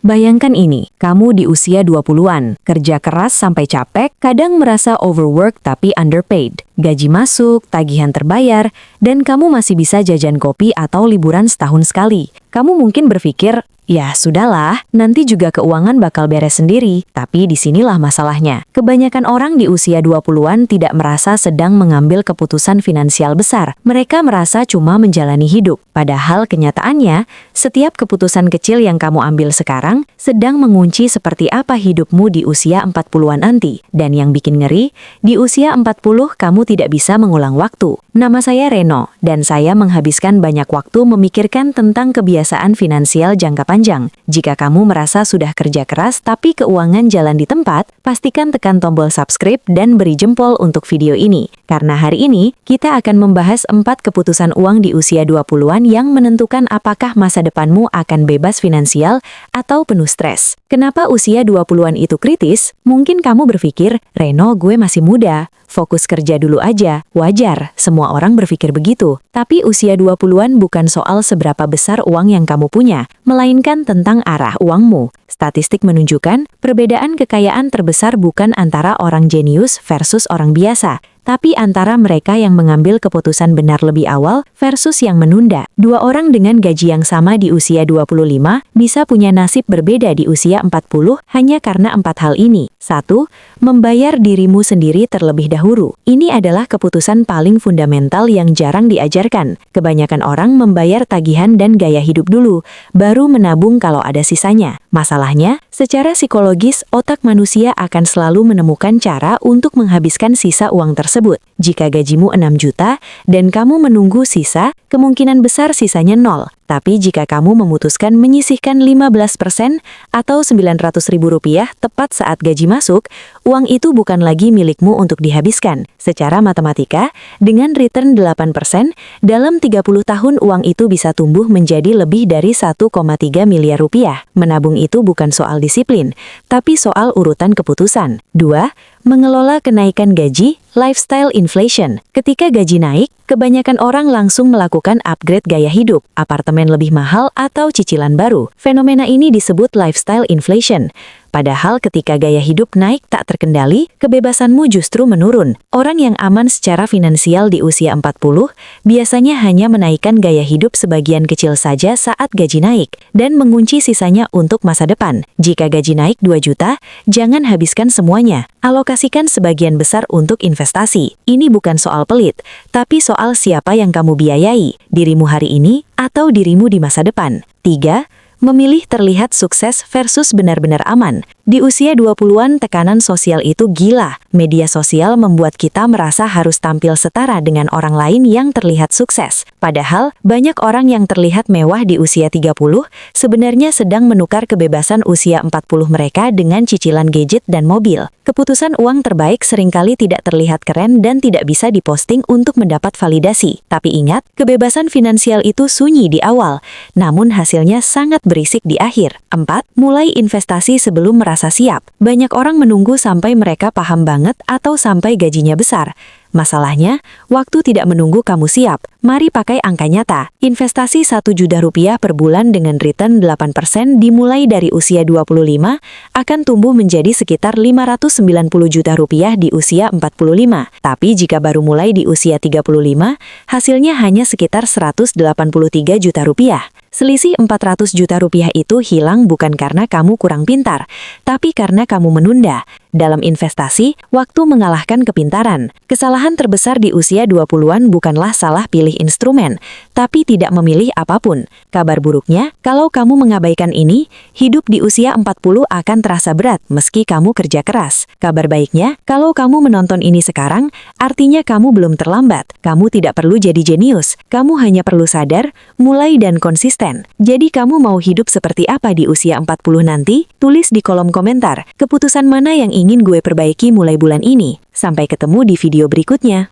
Bayangkan ini, kamu di usia 20-an, kerja keras sampai capek, kadang merasa overwork tapi underpaid. Gaji masuk, tagihan terbayar, dan kamu masih bisa jajan kopi atau liburan setahun sekali. Kamu mungkin berpikir, ya sudahlah, nanti juga keuangan bakal beres sendiri. Tapi disinilah masalahnya. Kebanyakan orang di usia 20-an tidak merasa sedang mengambil keputusan finansial besar. Mereka merasa cuma menjalani hidup. Padahal kenyataannya, setiap keputusan kecil yang kamu ambil sekarang sedang mengunci seperti apa hidupmu di usia 40-an nanti. Dan yang bikin ngeri, di usia 40 kamu tidak bisa mengulang waktu. Nama saya Reno, dan saya menghabiskan banyak waktu memikirkan tentang kebiasaan finansial jangka panjang. Jika kamu merasa sudah kerja keras tapi keuangan jalan di tempat, pastikan tekan tombol subscribe dan beri jempol untuk video ini. Karena hari ini, kita akan membahas 4 keputusan uang di usia 20-an yang menentukan apakah masa depanmu akan bebas finansial atau penuh stres. Kenapa usia 20-an itu kritis? Mungkin kamu berpikir, Reno, gue masih muda. Fokus kerja dulu aja. Wajar, semua orang berpikir begitu. Tapi usia 20-an bukan soal seberapa besar uang yang kamu punya, melainkan tentang arah uangmu. Statistik menunjukkan, perbedaan kekayaan terbesar bukan antara orang jenius versus orang biasa, tapi antara mereka yang mengambil keputusan benar lebih awal versus yang menunda. 2 orang dengan gaji yang sama di usia 25 bisa punya nasib berbeda di usia 40 hanya karena 4 hal ini. 1. Membayar dirimu sendiri terlebih dahulu. Ini adalah keputusan paling fundamental yang jarang diajarkan. Kebanyakan orang membayar tagihan dan gaya hidup dulu, baru menabung kalau ada sisanya. Masalahnya, secara psikologis, otak manusia akan selalu menemukan cara untuk menghabiskan sisa uang tersebut. Jika gajimu 6 juta dan kamu menunggu sisa, kemungkinan besar sisanya 0. Tapi jika kamu memutuskan menyisihkan 15% atau Rp900.000 tepat saat gaji masuk, uang itu bukan lagi milikmu untuk dihabiskan. Secara matematika, dengan return 8%, dalam 30 tahun uang itu bisa tumbuh menjadi lebih dari Rp1,3 miliar. Menabung itu bukan soal disiplin, tapi soal urutan keputusan. 2. Mengelola kenaikan gaji, lifestyle inflation. Ketika gaji naik, kebanyakan orang langsung melakukan upgrade gaya hidup, apartemen lebih mahal atau cicilan baru. Fenomena ini disebut lifestyle inflation. Padahal ketika gaya hidup naik tak terkendali, kebebasanmu justru menurun. Orang yang aman secara finansial di usia 40 biasanya hanya menaikkan gaya hidup sebagian kecil saja saat gaji naik dan mengunci sisanya untuk masa depan. Jika gaji naik 2 juta, jangan habiskan semuanya. Alokasikan sebagian besar untuk investasi. Ini bukan soal pelit, tapi soal siapa yang kamu biayai, dirimu hari ini atau dirimu di masa depan. 3. Memilih terlihat sukses versus benar-benar aman. Di usia 20-an tekanan sosial itu gila. Media sosial membuat kita merasa harus tampil setara dengan orang lain yang terlihat sukses. Padahal, banyak orang yang terlihat mewah di usia 30 sebenarnya sedang menukar kebebasan usia 40 mereka dengan cicilan gadget dan mobil. Keputusan uang terbaik seringkali tidak terlihat keren dan tidak bisa diposting untuk mendapat validasi. Tapi ingat, kebebasan finansial itu sunyi di awal, namun hasilnya sangat berisik di akhir. 4. Mulai investasi sebelum merasa siap. Banyak orang menunggu sampai mereka paham banget atau sampai gajinya besar. Masalahnya, waktu tidak menunggu kamu siap. Mari pakai angka nyata. Investasi Rp1 juta per bulan dengan return 8% dimulai dari usia 25 akan tumbuh menjadi sekitar Rp590 juta di usia 45. Tapi jika baru mulai di usia 35, hasilnya hanya sekitar Rp183 juta. Selisih Rp400 juta itu hilang bukan karena kamu kurang pintar, tapi karena kamu menunda. Dalam investasi, waktu mengalahkan kepintaran. Kesalahan terbesar di usia 20-an bukanlah salah pilih instrumen, tapi tidak memilih apapun. Kabar buruknya, kalau kamu mengabaikan ini, hidup di usia 40 akan terasa berat meski kamu kerja keras. Kabar baiknya, kalau kamu menonton ini sekarang, artinya kamu belum terlambat. Kamu tidak perlu jadi jenius, kamu hanya perlu sadar, mulai dan konsisten. Jadi kamu mau hidup seperti apa di usia 40 nanti? Tulis di kolom komentar, keputusan mana yang ingin gue perbaiki mulai bulan ini. Sampai ketemu di video berikutnya.